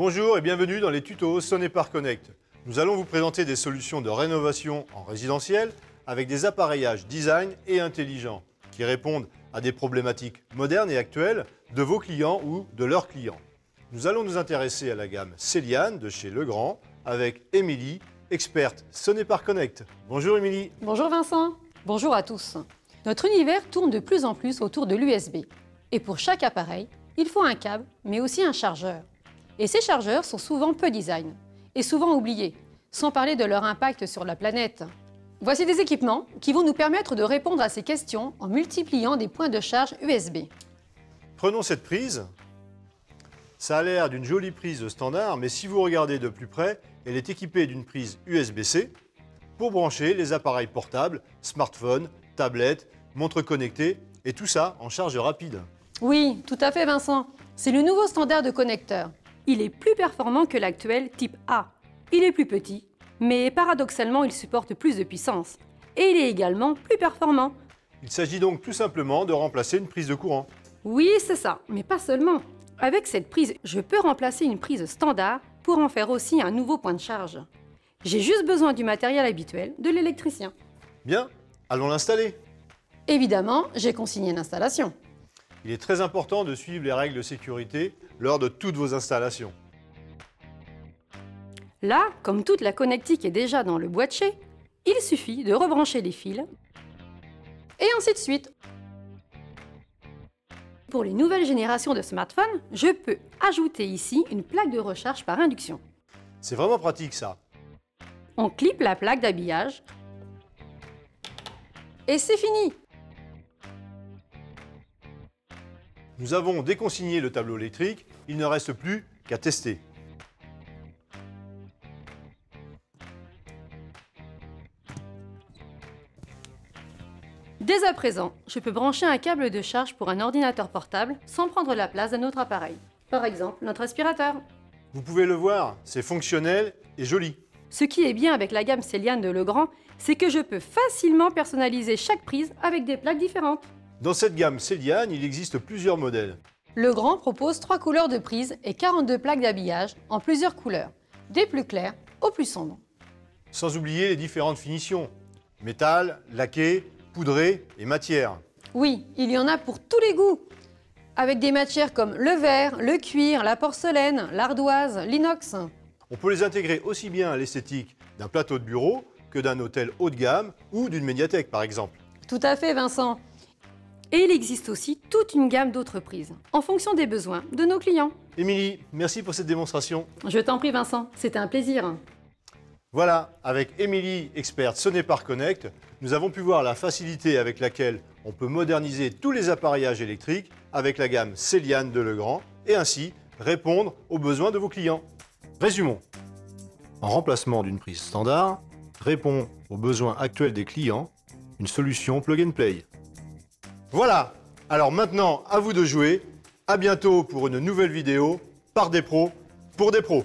Bonjour et bienvenue dans les tutos Sonepar Connect. Nous allons vous présenter des solutions de rénovation en résidentiel avec des appareillages design et intelligents qui répondent à des problématiques modernes et actuelles de vos clients ou de leurs clients. Nous allons nous intéresser à la gamme Céliane de chez Legrand avec Émilie, experte Sonepar Connect. Bonjour Émilie. Bonjour Vincent. Bonjour à tous. Notre univers tourne de plus en plus autour de l'USB. Et pour chaque appareil, il faut un câble, mais aussi un chargeur. Et ces chargeurs sont souvent peu design et souvent oubliés, sans parler de leur impact sur la planète. Voici des équipements qui vont nous permettre de répondre à ces questions en multipliant des points de charge USB. Prenons cette prise. Ça a l'air d'une jolie prise standard, mais si vous regardez de plus près, elle est équipée d'une prise USB-C pour brancher les appareils portables, smartphones, tablettes, montres connectées et tout ça en charge rapide. Oui, tout à fait Vincent. C'est le nouveau standard de connecteur. Il est plus performant que l'actuel type A. Il est plus petit, mais paradoxalement, il supporte plus de puissance. Et il est également plus performant. Il s'agit donc tout simplement de remplacer une prise de courant. Oui, c'est ça, mais pas seulement. Avec cette prise, je peux remplacer une prise standard pour en faire aussi un nouveau point de charge. J'ai juste besoin du matériel habituel de l'électricien. Bien, allons l'installer. Évidemment, j'ai consigné l'installation. Il est très important de suivre les règles de sécurité lors de toutes vos installations. Là, comme toute la connectique est déjà dans le boîtier, il suffit de rebrancher les fils et ainsi de suite. Pour les nouvelles générations de smartphones, je peux ajouter ici une plaque de recharge par induction. C'est vraiment pratique ça. On clip la plaque d'habillage et c'est fini. Nous avons déconsigné le tableau électrique, il ne reste plus qu'à tester. Dès à présent, je peux brancher un câble de charge pour un ordinateur portable sans prendre la place d'un autre appareil. Par exemple, notre aspirateur. Vous pouvez le voir, c'est fonctionnel et joli. Ce qui est bien avec la gamme Céliane de Legrand, c'est que je peux facilement personnaliser chaque prise avec des plaques différentes. Dans cette gamme Céliane, il existe plusieurs modèles. Legrand propose 3 couleurs de prises et 42 plaques d'habillage en plusieurs couleurs, des plus claires aux plus sombres. Sans oublier les différentes finitions. Métal, laqué, poudré et matière. Oui, il y en a pour tous les goûts. Avec des matières comme le verre, le cuir, la porcelaine, l'ardoise, l'inox. On peut les intégrer aussi bien à l'esthétique d'un plateau de bureau que d'un hôtel haut de gamme ou d'une médiathèque par exemple. Tout à fait Vincent. Et il existe aussi toute une gamme d'autres prises, en fonction des besoins de nos clients. Émilie, merci pour cette démonstration. Je t'en prie Vincent, c'était un plaisir. Voilà, avec Émilie, experte Sonepar Connect, nous avons pu voir la facilité avec laquelle on peut moderniser tous les appareillages électriques avec la gamme Céliane de Legrand et ainsi répondre aux besoins de vos clients. Résumons. En remplacement d'une prise standard, répond aux besoins actuels des clients, une solution plug and play. Voilà, alors maintenant à vous de jouer. À bientôt pour une nouvelle vidéo par des pros pour des pros.